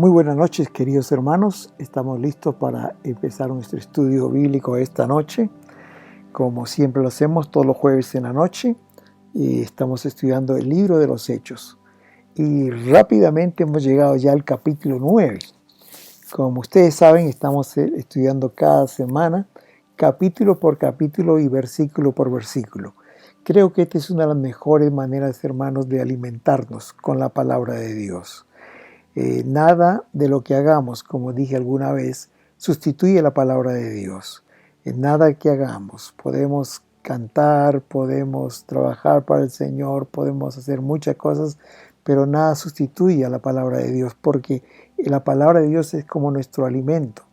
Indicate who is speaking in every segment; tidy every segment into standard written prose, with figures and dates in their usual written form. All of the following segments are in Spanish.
Speaker 1: Muy buenas noches, queridos hermanos. Estamos listos para empezar nuestro estudio bíblico esta noche. Como siempre lo hacemos todos los jueves en la noche, y estamos estudiando el libro de los Hechos. Y rápidamente hemos llegado ya al capítulo 9. Como ustedes saben, estamos estudiando cada semana, capítulo por capítulo y versículo por versículo. Creo que esta es una de las mejores maneras, hermanos, de alimentarnos con la palabra de Dios. Nada de lo que hagamos, como dije alguna vez, sustituye la palabra de Dios. Nada que hagamos. Podemos cantar, podemos trabajar para el Señor, podemos hacer muchas cosas, pero nada sustituye a la palabra de Dios, porque la palabra de Dios es como nuestro alimento.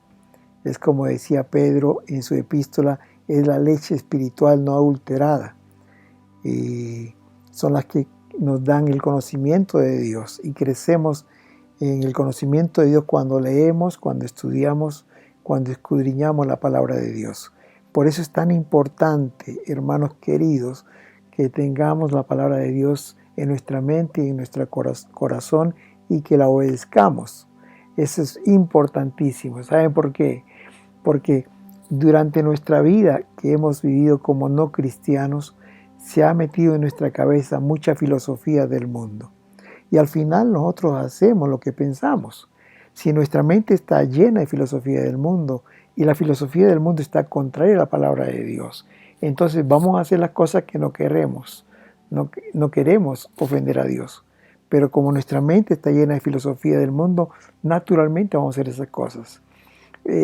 Speaker 1: Es como decía Pedro en su epístola, es la leche espiritual no adulterada. Y son las que nos dan el conocimiento de Dios y crecemos en el conocimiento de Dios cuando leemos, cuando estudiamos, cuando escudriñamos la palabra de Dios. Por eso es tan importante, hermanos queridos, que tengamos la palabra de Dios en nuestra mente y en nuestro corazón y que la obedezcamos. Eso es importantísimo. ¿Saben por qué? Porque durante nuestra vida que hemos vivido como no cristianos, se ha metido en nuestra cabeza mucha filosofía del mundo. Y al final nosotros hacemos lo que pensamos. Si nuestra mente está llena de filosofía del mundo y la filosofía del mundo está contraria a la palabra de Dios, entonces vamos a hacer las cosas que no queremos. No queremos ofender a Dios. Pero como nuestra mente está llena de filosofía del mundo, naturalmente vamos a hacer esas cosas.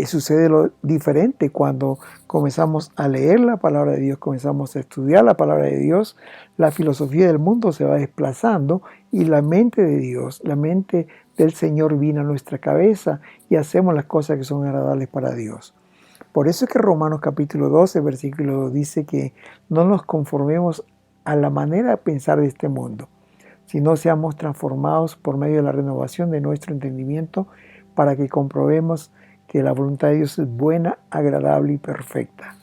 Speaker 1: Sucede lo diferente cuando comenzamos a leer la palabra de Dios, comenzamos a estudiar la palabra de Dios, la filosofía del mundo se va desplazando y la mente de Dios, la mente del Señor viene a nuestra cabeza y hacemos las cosas que son agradables para Dios. Por eso es que Romanos capítulo 12, versículo 2 dice que no nos conformemos a la manera de pensar de este mundo, sino seamos transformados por medio de la renovación de nuestro entendimiento para que comprobemos que la voluntad de Dios es buena, agradable y perfecta.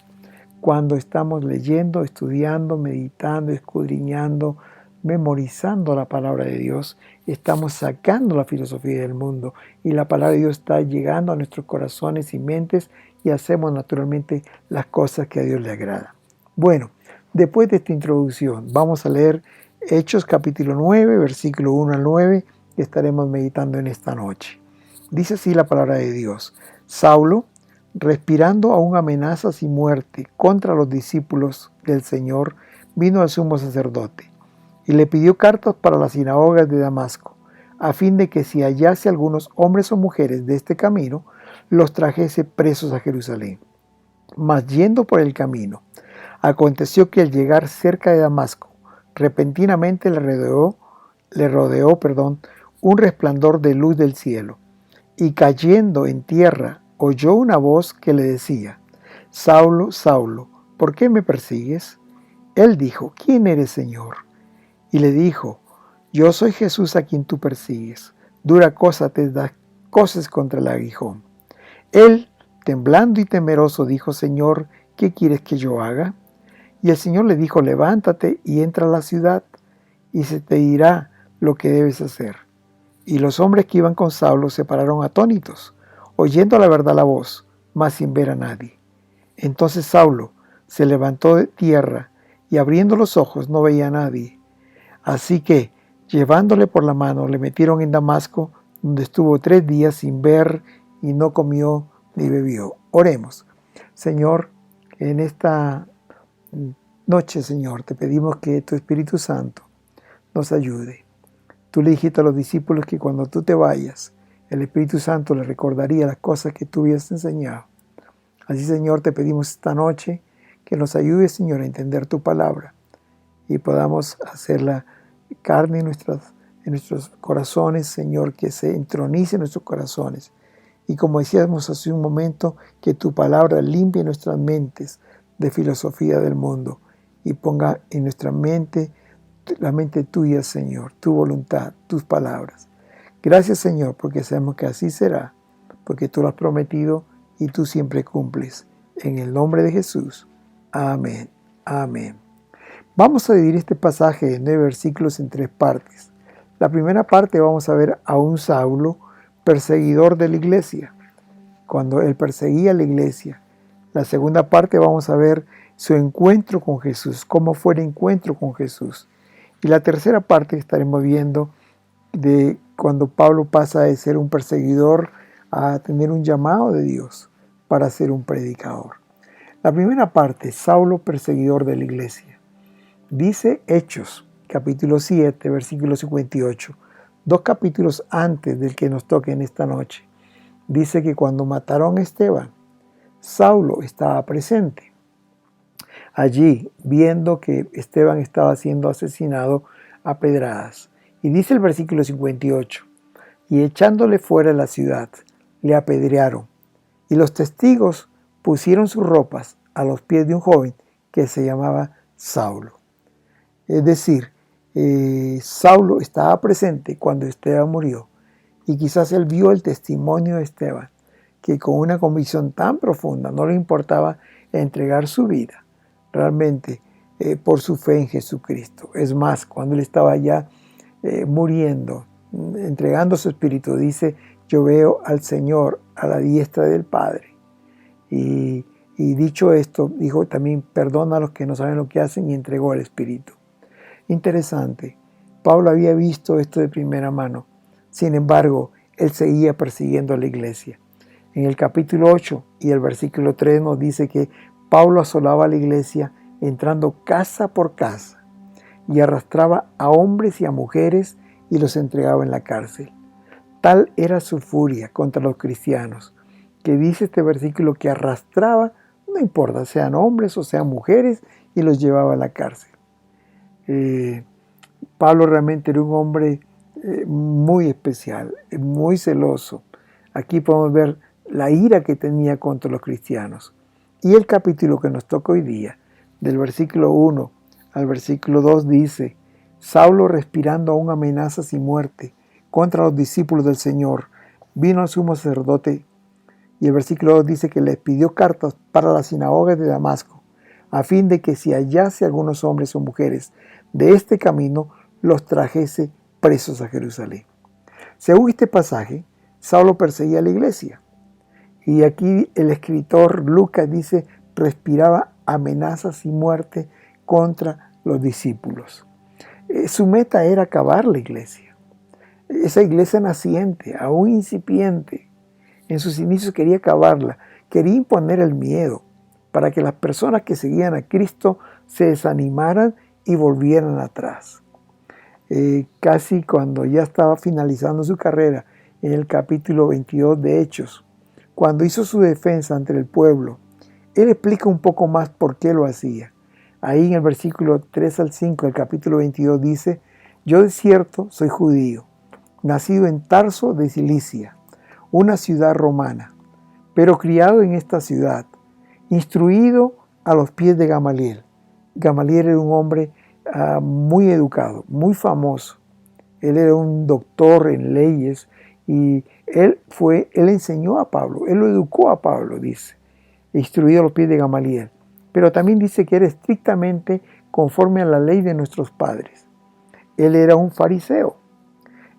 Speaker 1: Cuando estamos leyendo, estudiando, meditando, escudriñando, memorizando la palabra de Dios, estamos sacando la filosofía del mundo y la palabra de Dios está llegando a nuestros corazones y mentes y hacemos naturalmente las cosas que a Dios le agrada. Bueno, después de esta introducción, vamos a leer Hechos capítulo 9, versículo 1 al 9, que estaremos meditando en esta noche. Dice así la palabra de Dios. Saulo, respirando aún amenazas y muerte contra los discípulos del Señor, vino al sumo sacerdote y le pidió cartas para las sinagogas de Damasco, a fin de que si hallase algunos hombres o mujeres de este camino, los trajese presos a Jerusalén. Mas yendo por el camino, aconteció que al llegar cerca de Damasco, repentinamente le rodeó un resplandor de luz del cielo. Y cayendo en tierra, oyó una voz que le decía, Saulo, Saulo, ¿por qué me persigues? Él dijo, ¿quién eres, Señor? Y le dijo, yo soy Jesús a quien tú persigues. Dura cosa te da coces contra el aguijón. Él, temblando y temeroso, dijo, Señor, ¿qué quieres que yo haga? Y el Señor le dijo, levántate y entra a la ciudad, y se te dirá lo que debes hacer. Y los hombres que iban con Saulo se pararon atónitos, oyendo a la verdad la voz, mas sin ver a nadie. Entonces Saulo se levantó de tierra y abriendo los ojos no veía a nadie. Así que, llevándole por la mano, le metieron en Damasco, donde estuvo 3 días sin ver y no comió ni bebió. Oremos. Señor, en esta noche, Señor, te pedimos que tu Espíritu Santo nos ayude. Tú le dijiste a los discípulos que cuando tú te vayas, el Espíritu Santo les recordaría las cosas que tú habías enseñado. Así, Señor, te pedimos esta noche que nos ayudes, Señor, a entender tu palabra y podamos hacerla carne en nuestros corazones, Señor, que se entronice en nuestros corazones. Y como decíamos hace un momento, que tu palabra limpie nuestras mentes de filosofía del mundo y ponga en nuestra mente la mente tuya, Señor, tu voluntad, tus palabras. Gracias, Señor, porque sabemos que así será, porque tú lo has prometido y tú siempre cumples. En el nombre de Jesús. Amén. Amén. Vamos a dividir este pasaje de 9 versículos en 3 partes. La primera parte vamos a ver a un Saulo perseguidor de la iglesia, cuando él perseguía a la iglesia. La segunda parte vamos a ver su encuentro con Jesús, cómo fue el encuentro con Jesús. Y la tercera parte estaremos viendo de cuando Pablo pasa de ser un perseguidor a tener un llamado de Dios para ser un predicador. La primera parte, Saulo, perseguidor de la iglesia. Dice Hechos, capítulo 7, versículo 58, 2 capítulos antes del que nos toque en esta noche. Dice que cuando mataron a Esteban, Saulo estaba presente. Allí, viendo que Esteban estaba siendo asesinado a pedradas. Y dice el versículo 58, y echándole fuera de la ciudad, le apedrearon. Y los testigos pusieron sus ropas a los pies de un joven que se llamaba Saulo. Es decir, Saulo estaba presente cuando Esteban murió. Y quizás él vio el testimonio de Esteban, que con una convicción tan profunda no le importaba entregar su vida realmente por su fe en Jesucristo. Es más, cuando él estaba ya muriendo, entregando su espíritu, dice, yo veo al Señor a la diestra del Padre. Y dicho esto, dijo también, perdona a los que no saben lo que hacen, y entregó el espíritu. Interesante, Pablo había visto esto de primera mano. Sin embargo, él seguía persiguiendo a la iglesia. En el capítulo 8 y el versículo 3 nos dice que Pablo asolaba a la iglesia entrando casa por casa y arrastraba a hombres y a mujeres y los entregaba en la cárcel. Tal era su furia contra los cristianos, que dice este versículo que arrastraba, no importa, sean hombres o sean mujeres, y los llevaba a la cárcel. Pablo realmente era un hombre muy especial, muy celoso. Aquí podemos ver la ira que tenía contra los cristianos. Y el capítulo que nos toca hoy día, del versículo 1 al versículo 2, dice, Saulo, respirando aún amenazas y muerte contra los discípulos del Señor, vino al sumo sacerdote, y el versículo 2 dice que les pidió cartas para las sinagogas de Damasco, a fin de que si hallase algunos hombres o mujeres de este camino, los trajese presos a Jerusalén. Según este pasaje, Saulo perseguía a la iglesia. Y aquí el escritor Lucas dice, respiraba amenazas y muerte contra los discípulos. Su meta era acabar la iglesia. Esa iglesia naciente, aún incipiente, en sus inicios quería acabarla, quería imponer el miedo para que las personas que seguían a Cristo se desanimaran y volvieran atrás. Casi cuando ya estaba finalizando su carrera, en el capítulo 22 de Hechos, cuando hizo su defensa ante el pueblo, él explica un poco más por qué lo hacía. Ahí en el versículo 3 al 5 del capítulo 22 dice, yo de cierto soy judío, nacido en Tarso de Cilicia, una ciudad romana, pero criado en esta ciudad, instruido a los pies de Gamaliel. Gamaliel era un hombre muy educado, muy famoso. Él era un doctor en leyes y él enseñó a Pablo, él lo educó a Pablo, dice, instruido a los pies de Gamaliel. Pero también dice que era estrictamente conforme a la ley de nuestros padres. Él era un fariseo,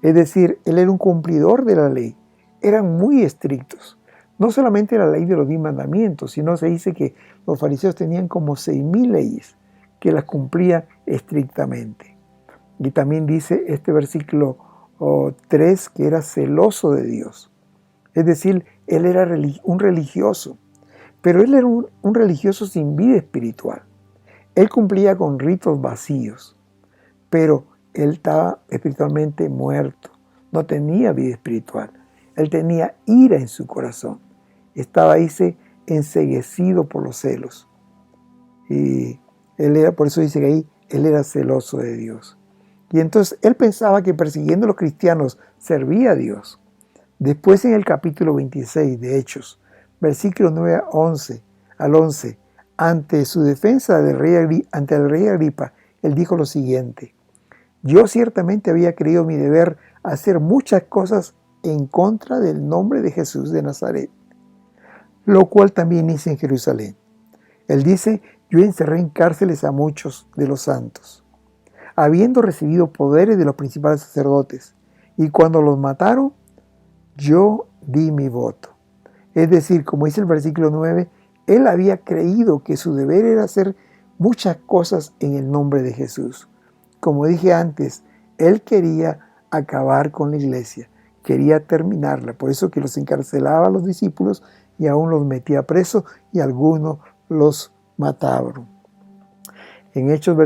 Speaker 1: es decir, él era un cumplidor de la ley. Eran muy estrictos. No solamente la ley de los 10 mandamientos, sino se dice que los fariseos tenían como 6,000 leyes que las cumplían estrictamente. Y también dice este versículo 3 que era celoso de Dios. Es decir, él era un religioso, pero él era un religioso sin vida espiritual. Él cumplía con ritos vacíos, pero él estaba espiritualmente muerto, no tenía vida espiritual. Él tenía ira en su corazón. Estaba, dice, enceguecido por los celos. Y por eso dice que ahí él era celoso de Dios. Y entonces él pensaba que persiguiendo a los cristianos servía a Dios. Después en el capítulo 26 de Hechos, versículos 9 al 11, ante su defensa ante el rey Agripa, él dijo lo siguiente, yo ciertamente había creído mi deber hacer muchas cosas en contra del nombre de Jesús de Nazaret, lo cual también hice en Jerusalén. Él dice, yo encerré en cárceles a muchos de los santos, habiendo recibido poderes de los principales sacerdotes, y cuando los mataron, yo di mi voto. Es decir, como dice el versículo 9, él había creído que su deber era hacer muchas cosas en el nombre de Jesús. Como dije antes, él quería acabar con la iglesia, quería terminarla. Por eso que los encarcelaba a los discípulos y aún los metía presos y algunos los mataban. En Hechos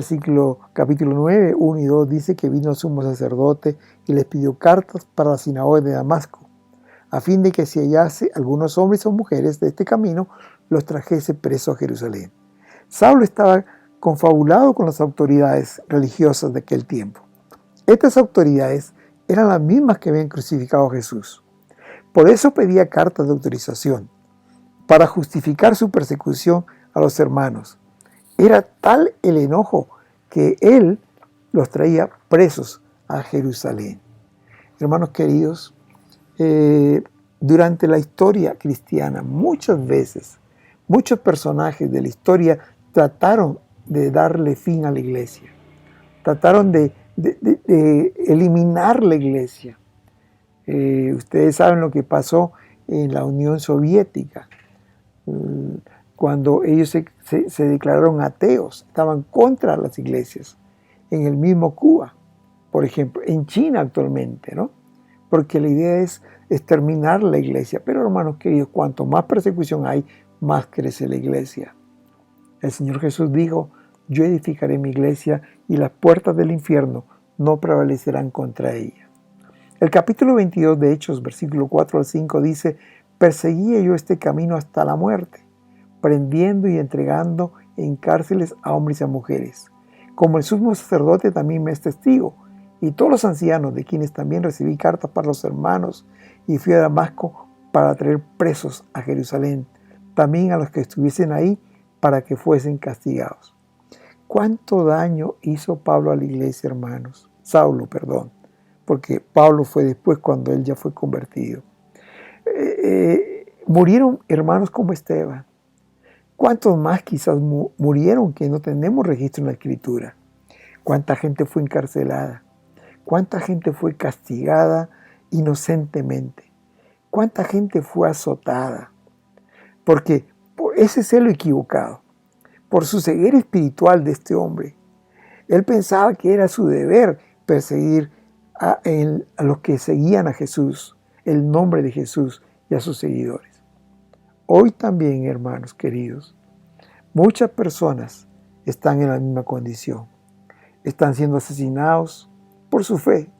Speaker 1: capítulo 9, 1 y 2 dice que vino el sumo sacerdote y les pidió cartas para la sinagoga de Damasco, a fin de que si hallase algunos hombres o mujeres de este camino, los trajese presos a Jerusalén. Saulo estaba confabulado con las autoridades religiosas de aquel tiempo. Estas autoridades eran las mismas que habían crucificado a Jesús. Por eso pedía cartas de autorización, para justificar su persecución a los hermanos. Era tal el enojo que él los traía presos a Jerusalén. Hermanos queridos, durante la historia cristiana, muchas veces, muchos personajes de la historia trataron de darle fin a la iglesia. Trataron de eliminar la iglesia. Ustedes saben lo que pasó en la Unión Soviética, cuando ellos se declararon ateos, estaban contra las iglesias. En el mismo Cuba, por ejemplo, en China actualmente, ¿no? Porque la idea es exterminar la iglesia. Pero hermanos queridos, cuanto más persecución hay, más crece la iglesia. El Señor Jesús dijo, yo edificaré mi iglesia y las puertas del infierno no prevalecerán contra ella. El capítulo 22 de Hechos, versículo 4 al 5 dice, perseguía yo este camino hasta la muerte, prendiendo y entregando en cárceles a hombres y a mujeres. Como el sumo sacerdote también me es testigo, y todos los ancianos, de quienes también recibí cartas para los hermanos, y fui a Damasco para traer presos a Jerusalén, también a los que estuviesen ahí, para que fuesen castigados. ¿Cuánto daño hizo Pablo a la iglesia, hermanos? Saulo, perdón, porque Pablo fue después cuando él ya fue convertido. Murieron hermanos como Esteban. ¿Cuántos más quizás murieron que no tenemos registro en la Escritura? ¿Cuánta gente fue encarcelada? ¿Cuánta gente fue castigada inocentemente? ¿Cuánta gente fue azotada? Porque por ese celo equivocado, por su ceguera espiritual de este hombre, él pensaba que era su deber perseguir a los que seguían a Jesús, el nombre de Jesús y a sus seguidores. Hoy también, hermanos queridos, muchas personas están en la misma condición. Están siendo asesinados por su fe.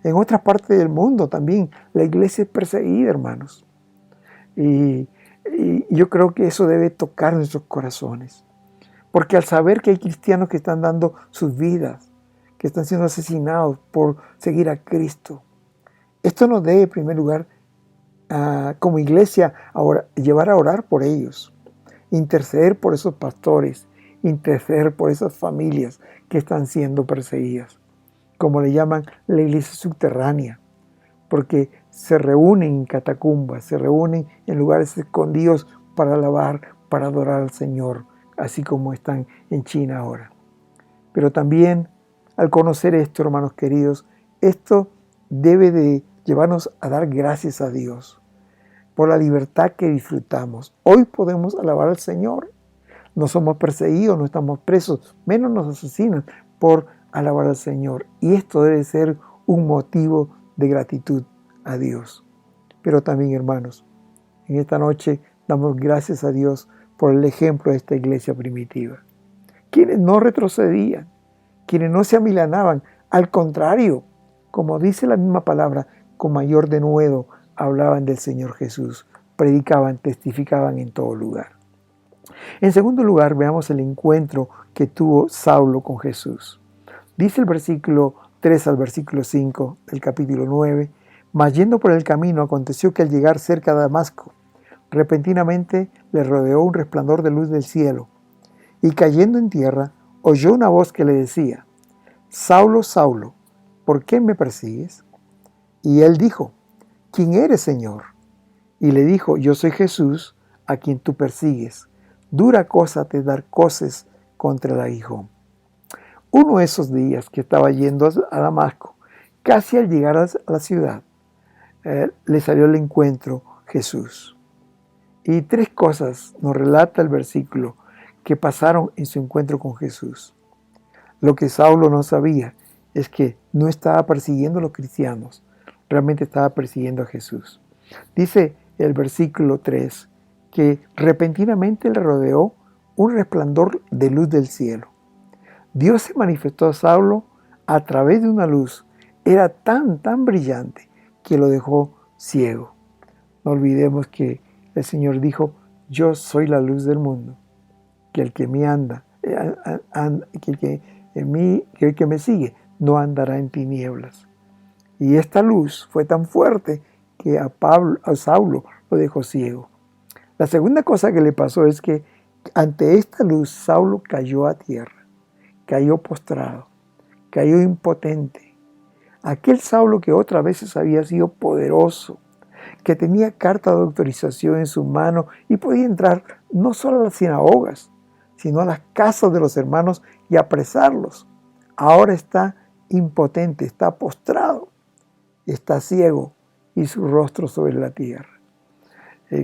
Speaker 1: En otras partes del mundo también la iglesia es perseguida, hermanos. Y yo creo que eso debe tocar nuestros corazones. Porque al saber que hay cristianos que están dando sus vidas, que están siendo asesinados por seguir a Cristo, esto nos debe, en primer lugar, como iglesia, llevar a orar por ellos, interceder por esos pastores, interceder por esas familias que están siendo perseguidas, como le llaman la iglesia subterránea, porque se reúnen en catacumbas, se reúnen en lugares escondidos para alabar, para adorar al Señor, así como están en China ahora. Pero también, al conocer esto, hermanos queridos, esto debe de llevarnos a dar gracias a Dios por la libertad que disfrutamos. Hoy podemos alabar al Señor. No somos perseguidos, no estamos presos, menos nos asesinan por alabar al Señor. Y esto debe ser un motivo de gratitud a Dios. Pero también, hermanos, en esta noche damos gracias a Dios por el ejemplo de esta iglesia primitiva. Quienes no retrocedían, quienes no se amilanaban, al contrario, como dice la misma palabra, con mayor denuedo hablaban del Señor Jesús, predicaban, testificaban en todo lugar. En segundo lugar, veamos el encuentro que tuvo Saulo con Jesús. Dice el versículo 3 al versículo 5 del capítulo 9, mas yendo por el camino aconteció que al llegar cerca de Damasco, repentinamente le rodeó un resplandor de luz del cielo, y cayendo en tierra, oyó una voz que le decía, Saulo, Saulo, ¿por qué me persigues? Y él dijo, ¿quién eres, Señor? Y le dijo, yo soy Jesús, a quien tú persigues. Dura cosa te dar coces contra el aguijón. Uno de esos días que estaba yendo a Damasco, casi al llegar a la ciudad, le salió al encuentro Jesús. Y tres cosas nos relata el versículo que pasaron en su encuentro con Jesús. Lo que Saulo no sabía es que no estaba persiguiendo a los cristianos, realmente estaba persiguiendo a Jesús. Dice el versículo 3 que repentinamente le rodeó un resplandor de luz del cielo. Dios se manifestó a Saulo a través de una luz. Era tan brillante que lo dejó ciego. No olvidemos que el Señor dijo: yo soy la luz del mundo, que el que me el que me sigue no andará en tinieblas. Y esta luz fue tan fuerte que a Saulo lo dejó ciego. La segunda cosa que le pasó es que ante esta luz Saulo cayó a tierra, cayó postrado, cayó impotente. Aquel Saulo que otras veces había sido poderoso, que tenía carta de autorización en su mano y podía entrar no solo a las sinagogas, sino a las casas de los hermanos y apresarlos. Ahora está impotente, está postrado, está ciego y su rostro sobre la tierra.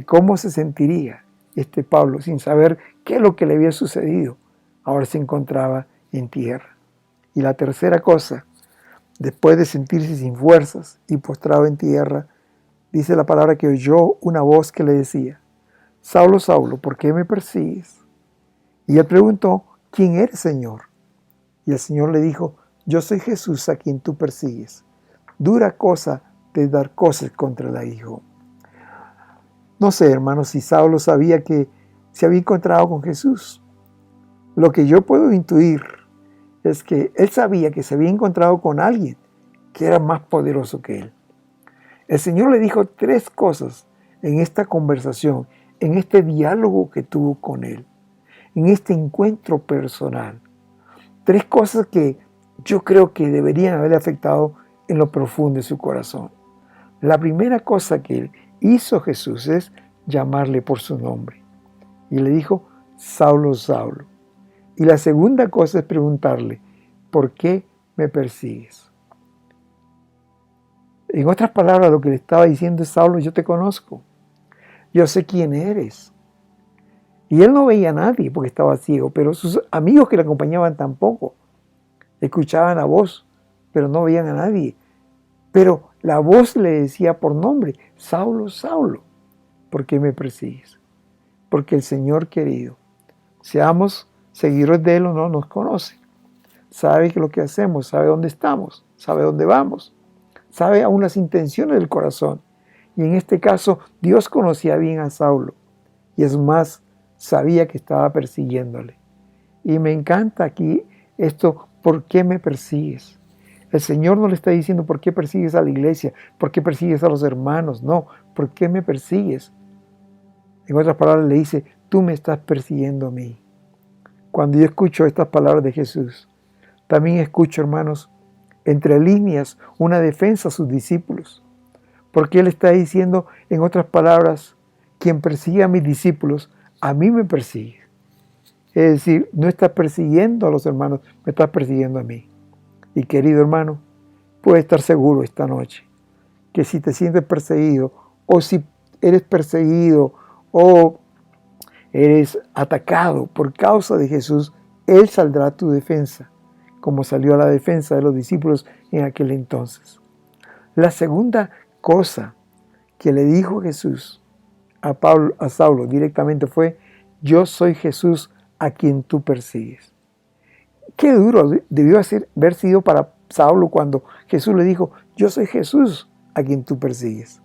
Speaker 1: ¿Cómo se sentiría este Pablo sin saber qué es lo que le había sucedido? Ahora se encontraba en tierra. Y la tercera cosa, después de sentirse sin fuerzas y postrado en tierra, dice la palabra que oyó una voz que le decía: Saulo, Saulo, ¿por qué me persigues? Y él preguntó: ¿quién eres, Señor? Y el Señor le dijo: yo soy Jesús a quien tú persigues. Dura cosa de dar cosas contra el aguijón. No sé, hermanos, si Saulo sabía que se había encontrado con Jesús. Lo que yo puedo intuir es que él sabía que se había encontrado con alguien que era más poderoso que él. El Señor le dijo tres cosas en esta conversación, en este diálogo que tuvo con él, en este encuentro personal. Tres cosas que yo creo que deberían haberle afectado en lo profundo de su corazón. La primera cosa que hizo Jesús es llamarle por su nombre. Y le dijo: Saulo, Saulo. Y la segunda cosa es preguntarle: ¿por qué me persigues? En otras palabras, lo que le estaba diciendo es: Saulo, yo te conozco. Yo sé quién eres. Y él no veía a nadie porque estaba ciego, pero sus amigos que le acompañaban tampoco. Escuchaban la voz, pero no veían a nadie. Pero la voz le decía por nombre: Saulo, Saulo, ¿por qué me persigues? Porque el Señor querido, seamos seguidores de Él o no, nos conoce. Sabe que lo que hacemos, sabe dónde estamos, sabe dónde vamos, sabe aún las intenciones del corazón. Y en este caso, Dios conocía bien a Saulo. Y es más, sabía que estaba persiguiéndole. Y me encanta aquí esto: ¿por qué me persigues? El Señor no le está diciendo: ¿por qué persigues a la iglesia? ¿Por qué persigues a los hermanos? No, ¿por qué me persigues? En otras palabras le dice: tú me estás persiguiendo a mí. Cuando yo escucho estas palabras de Jesús, también escucho, hermanos, entre líneas, una defensa a sus discípulos. Porque Él está diciendo, en otras palabras: quien persigue a mis discípulos, a mí me persigue. Es decir, no estás persiguiendo a los hermanos, me estás persiguiendo a mí. Y querido hermano, puedes estar seguro esta noche que si te sientes perseguido, o si eres perseguido, o eres atacado por causa de Jesús, Él saldrá a tu defensa, como salió a la defensa de los discípulos en aquel entonces. La segunda cosa que le dijo Jesús a Saulo directamente fue: yo soy Jesús a quien tú persigues. Qué duro debió haber sido para Saulo cuando Jesús le dijo: yo soy Jesús a quien tú persigues.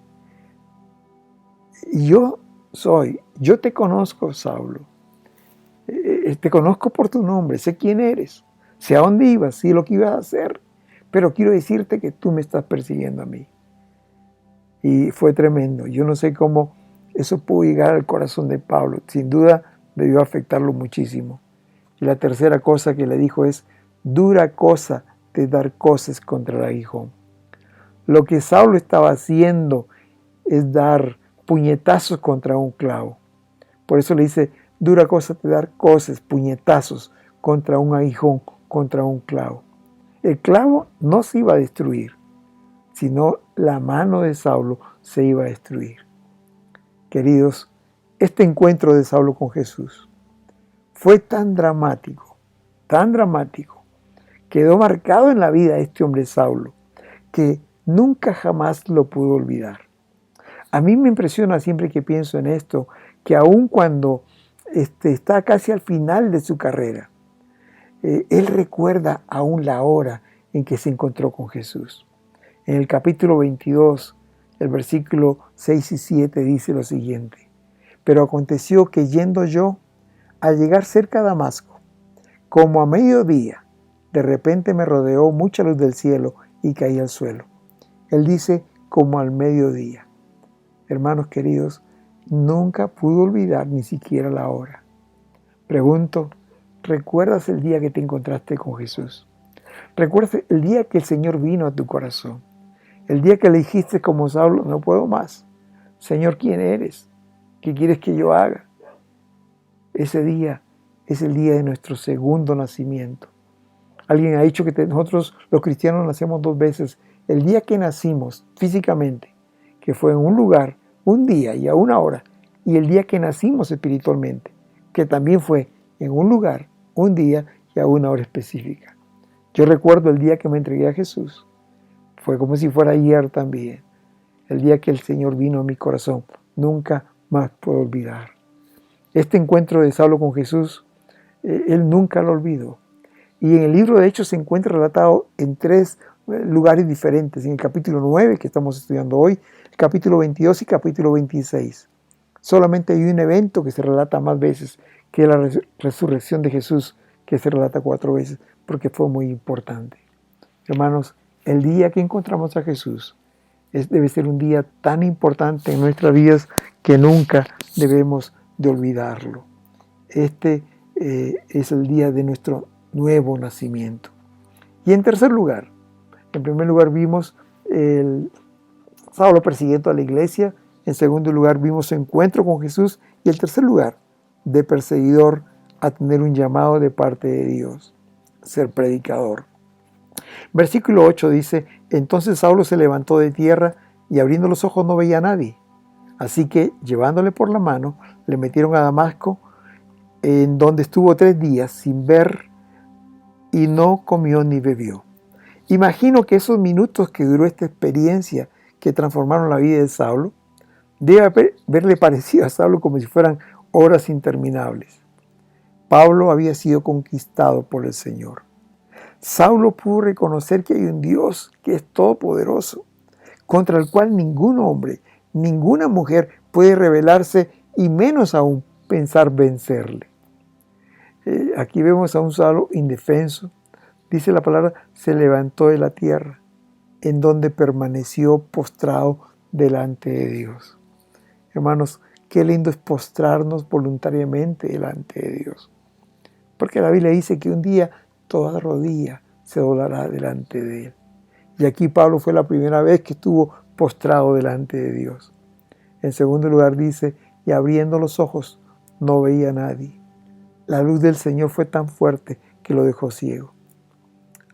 Speaker 1: Yo te conozco, Saulo. Te conozco por tu nombre, sé quién eres, sé a dónde ibas, sé lo que ibas a hacer, pero quiero decirte que tú me estás persiguiendo a mí. Y fue tremendo. Yo no sé cómo eso pudo llegar al corazón de Pablo. Sin duda debió afectarlo muchísimo. Y la tercera cosa que le dijo es: dura cosa de dar cosas contra el aguijón. Lo que Saulo estaba haciendo es dar puñetazos contra un clavo. Por eso le dice: dura cosa de dar cosas, puñetazos contra un aguijón, contra un clavo. El clavo no se iba a destruir. si no la mano de Saulo se iba a destruir. Queridos, este encuentro de Saulo con Jesús fue tan dramático, quedó marcado en la vida de este hombre Saulo, que nunca jamás lo pudo olvidar. A mí me impresiona siempre que pienso en esto, que aun cuando está casi al final de su carrera, él recuerda aún la hora en que se encontró con Jesús. En el capítulo 22, el versículo 6 y 7 dice lo siguiente: pero aconteció que yendo yo, al llegar cerca de Damasco, como a mediodía, de repente me rodeó mucha luz del cielo y caí al suelo. Él dice, como al mediodía. Hermanos queridos, nunca pudo olvidar ni siquiera la hora. Pregunto, ¿recuerdas el día que te encontraste con Jesús? ¿Recuerdas el día que el Señor vino a tu corazón? El día que le dijiste como Saulo, no puedo más. Señor, ¿quién eres? ¿Qué quieres que yo haga? Ese día es el día de nuestro segundo nacimiento. Alguien ha dicho que nosotros los cristianos nacemos dos veces. El día que nacimos físicamente, que fue en un lugar, un día y a una hora, y el día que nacimos espiritualmente, que también fue en un lugar, un día y a una hora específica. Yo recuerdo el día que me entregué a Jesús. Fue como si fuera ayer también. El día que el Señor vino a mi corazón. Nunca más puedo olvidar. Este encuentro de Saulo con Jesús, él nunca lo olvidó. Y en el libro de Hechos se encuentra relatado en 3 lugares diferentes. En el capítulo 9, que estamos estudiando hoy, el capítulo 22 y capítulo 26. Solamente hay un evento que se relata más veces, que es la resurrección de Jesús, que se relata 4 veces, porque fue muy importante. Hermanos, el día que encontramos a Jesús debe ser un día tan importante en nuestras vidas que nunca debemos de olvidarlo. Este es el día de nuestro nuevo nacimiento. Y en tercer lugar, en primer lugar vimos el Saulo persiguiendo a la iglesia. En segundo lugar vimos su encuentro con Jesús. Y en tercer lugar, de perseguidor a tener un llamado de parte de Dios, ser predicador. Versículo 8 dice, entonces Saulo se levantó de tierra y abriendo los ojos no veía a nadie. Así que llevándole por la mano, le metieron a Damasco, en donde estuvo 3 días sin ver y no comió ni bebió. Imagino que esos minutos que duró esta experiencia que transformaron la vida de Saulo, debe haberle parecido a Saulo como si fueran horas interminables. Pablo había sido conquistado por el Señor. Saulo pudo reconocer que hay un Dios que es todopoderoso, contra el cual ningún hombre, ninguna mujer puede rebelarse y menos aún pensar vencerle. Aquí vemos a un Saulo indefenso. Dice la palabra, se levantó de la tierra, en donde permaneció postrado delante de Dios. Hermanos, qué lindo es postrarnos voluntariamente delante de Dios. Porque la Biblia dice que un día toda rodilla se doblará delante de Él. Y aquí Pablo fue la primera vez que estuvo postrado delante de Dios. En segundo lugar dice, y abriendo los ojos no veía a nadie. La luz del Señor fue tan fuerte que lo dejó ciego.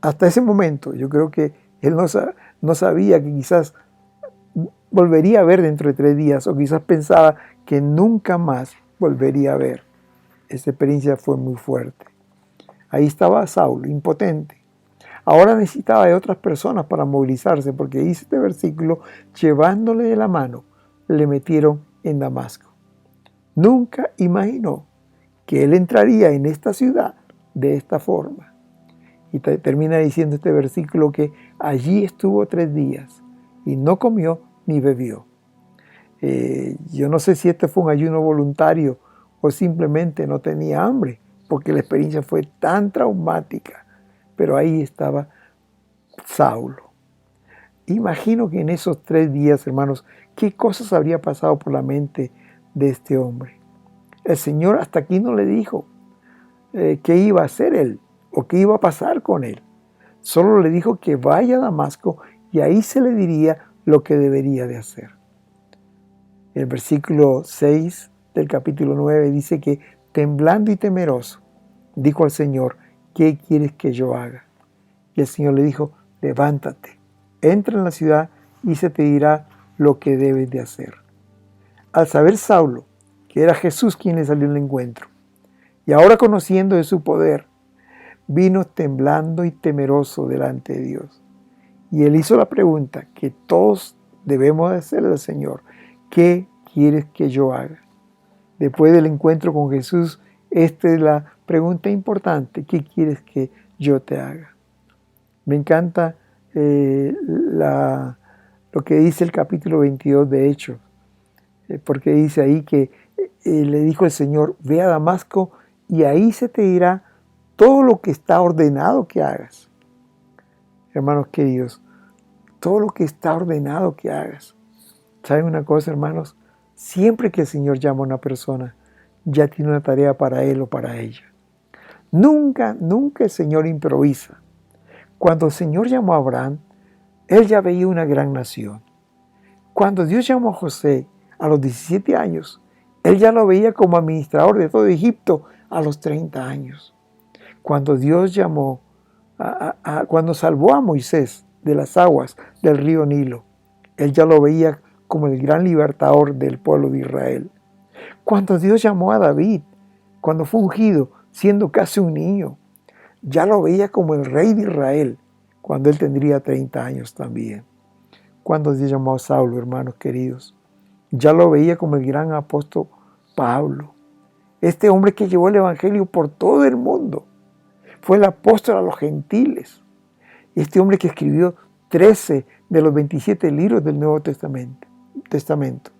Speaker 1: Hasta ese momento yo creo que él no sabía que quizás volvería a ver dentro de 3 días o quizás pensaba que nunca más volvería a ver. Esa experiencia fue muy fuerte. Ahí estaba Saulo, impotente. Ahora necesitaba de otras personas para movilizarse, porque dice este versículo, llevándole de la mano, le metieron en Damasco. Nunca imaginó que él entraría en esta ciudad de esta forma. Y termina diciendo este versículo que allí estuvo 3 días y no comió ni bebió. Yo no sé si este fue un ayuno voluntario o simplemente no tenía hambre, porque la experiencia fue tan traumática. Pero ahí estaba Saulo. Imagino que en esos 3 días, hermanos, ¿qué cosas habría pasado por la mente de este hombre? El Señor hasta aquí no le dijo qué iba a hacer él o qué iba a pasar con él. Solo le dijo que vaya a Damasco y ahí se le diría lo que debería de hacer. El versículo 6 del capítulo 9 dice que temblando y temeroso, dijo al Señor, ¿qué quieres que yo haga? Y el Señor le dijo, levántate, entra en la ciudad y se te dirá lo que debes de hacer. Al saber Saulo que era Jesús quien le salió al encuentro, y ahora conociendo de su poder, vino temblando y temeroso delante de Dios. Y él hizo la pregunta que todos debemos hacerle al Señor: ¿qué quieres que yo haga? Después del encuentro con Jesús, esta es la pregunta importante: ¿qué quieres que yo te haga? Me encanta lo que dice el capítulo 22 de Hechos, porque dice ahí que le dijo el Señor: ve a Damasco y ahí se te dirá todo lo que está ordenado que hagas. Hermanos queridos, todo lo que está ordenado que hagas. ¿Saben una cosa, hermanos? Siempre que el Señor llama a una persona, ya tiene una tarea para él o para ella. Nunca, nunca el Señor improvisa. Cuando el Señor llamó a Abraham, él ya veía una gran nación. Cuando Dios llamó a José a los 17 años, él ya lo veía como administrador de todo Egipto a los 30 años. Cuando Dios cuando salvó a Moisés de las aguas del río Nilo, él ya lo veía como el gran libertador del pueblo de Israel. Cuando Dios llamó a David, cuando fue ungido, siendo casi un niño, ya lo veía como el rey de Israel, cuando él tendría 30 años también. Cuando Dios llamó a Saulo, hermanos queridos, ya lo veía como el gran apóstol Pablo, este hombre que llevó el evangelio por todo el mundo. Fue el apóstol a los gentiles. Este hombre que escribió 13 de los 27 libros del Nuevo Testamento.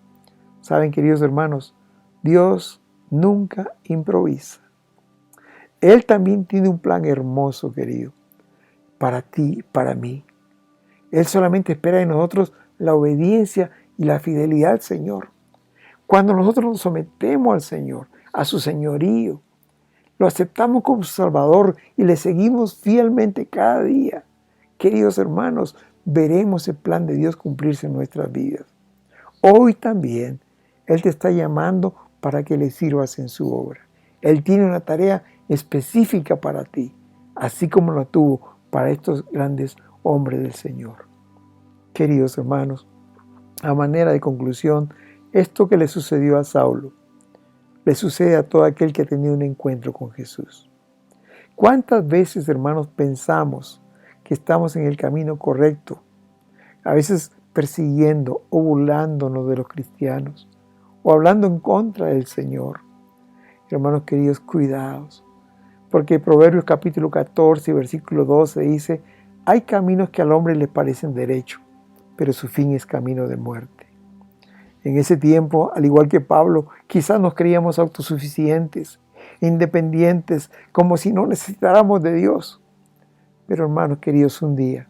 Speaker 1: Saben, queridos hermanos, Dios nunca improvisa. Él también tiene un plan hermoso, querido, para ti, para mí. Él solamente espera de nosotros la obediencia y la fidelidad al Señor. Cuando nosotros nos sometemos al Señor, a su señorío, lo aceptamos como Salvador y le seguimos fielmente cada día, queridos hermanos, veremos el plan de Dios cumplirse en nuestras vidas. Hoy también Él te está llamando para que le sirvas en su obra. Él tiene una tarea específica para ti, así como la tuvo para estos grandes hombres del Señor. Queridos hermanos, a manera de conclusión, esto que le sucedió a Saulo, le sucede a todo aquel que ha tenido un encuentro con Jesús. ¿Cuántas veces, hermanos, pensamos que estamos en el camino correcto? A veces persiguiendo o burlándonos de los cristianos o hablando en contra del Señor. Hermanos queridos, cuidados, porque Proverbios capítulo 14, versículo 12 dice: hay caminos que al hombre le parecen derecho, pero su fin es camino de muerte. En ese tiempo, al igual que Pablo, quizás nos creíamos autosuficientes, independientes, como si no necesitáramos de Dios. Pero hermanos queridos, un día,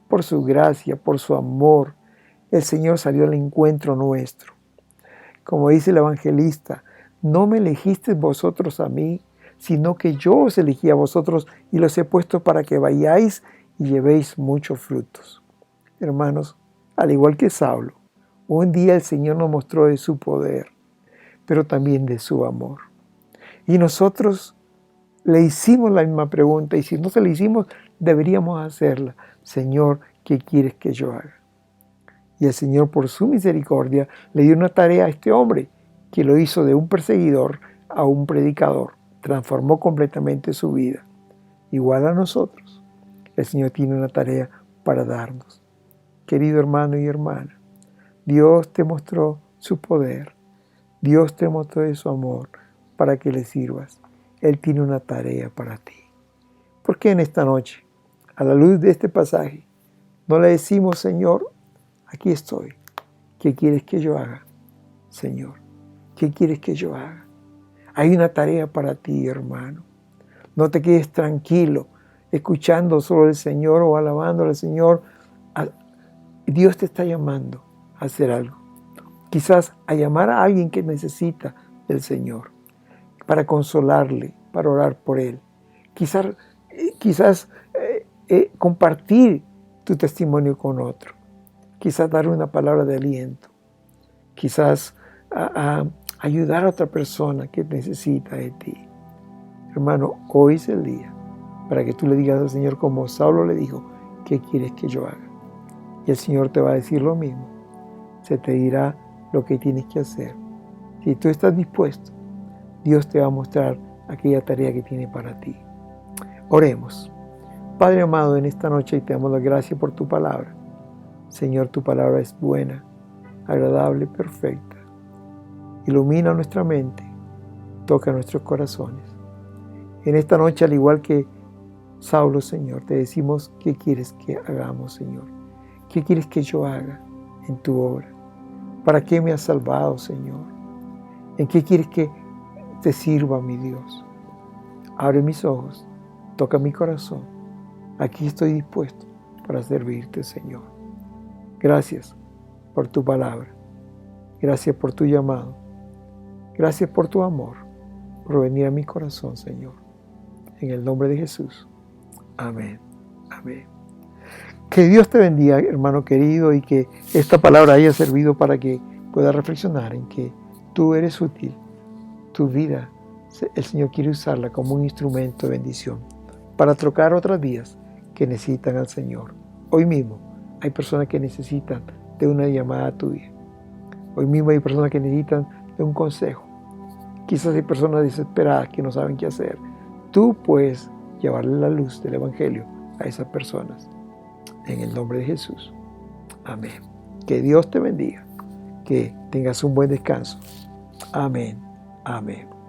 Speaker 1: por su gracia, por su amor, el Señor salió al encuentro nuestro. Como dice el evangelista: no me elegisteis vosotros a mí, sino que yo os elegí a vosotros y los he puesto para que vayáis y llevéis muchos frutos. Hermanos, al igual que Saulo, un día el Señor nos mostró de su poder, pero también de su amor. Y nosotros le hicimos la misma pregunta, y si no se la hicimos, deberíamos hacerla: Señor, ¿qué quieres que yo haga? Y el Señor, por su misericordia, le dio una tarea a este hombre, que lo hizo de un perseguidor a un predicador. Transformó completamente su vida. Igual a nosotros, el Señor tiene una tarea para darnos. Querido hermano y hermana, Dios te mostró su poder. Dios te mostró de su amor para que le sirvas. Él tiene una tarea para ti. ¿Por qué en esta noche, a la luz de este pasaje, no le decimos: Señor, aquí estoy? ¿Qué quieres que yo haga? Señor, ¿qué quieres que yo haga? Hay una tarea para ti, hermano. No te quedes tranquilo escuchando solo al Señor o alabando al Señor. Dios te está llamando a hacer algo. Quizás a llamar a alguien que necesita del Señor, para consolarle, para orar por él. Quizás compartir tu testimonio con otro. Quizás dar una palabra de aliento. Quizás ayudar a otra persona que necesita de ti. Hermano, hoy es el día para que tú le digas al Señor, como Saulo le dijo: ¿qué quieres que yo haga? Y el Señor te va a decir lo mismo. Se te dirá lo que tienes que hacer. Si tú estás dispuesto, Dios te va a mostrar aquella tarea que tiene para ti. Oremos. Padre amado, en esta noche te damos las gracias por tu palabra. Señor, tu palabra es buena, agradable, perfecta. Ilumina nuestra mente, toca nuestros corazones. En esta noche, al igual que Saulo, Señor, te decimos qué quieres que hagamos, Señor. ¿Qué quieres que yo haga en tu obra? ¿Para qué me has salvado, Señor? ¿En qué quieres que te sirva, mi Dios? Abre mis ojos, toca mi corazón. Aquí estoy dispuesto para servirte, Señor. Gracias por tu palabra. Gracias por tu llamado. Gracias por tu amor, por venir a mi corazón, Señor. En el nombre de Jesús. Amén. Amén. Que Dios te bendiga, hermano querido, y que esta palabra haya servido para que puedas reflexionar en que tú eres útil. Tu vida, el Señor quiere usarla como un instrumento de bendición para trocar otras vidas que necesitan al Señor. Hoy mismo hay personas que necesitan de una llamada tuya. Hoy mismo hay personas que necesitan de un consejo. Quizás hay personas desesperadas que no saben qué hacer. Tú puedes llevarle la luz del Evangelio a esas personas. En el nombre de Jesús. Amén. Que Dios te bendiga. Que tengas un buen descanso. Amén. Amén.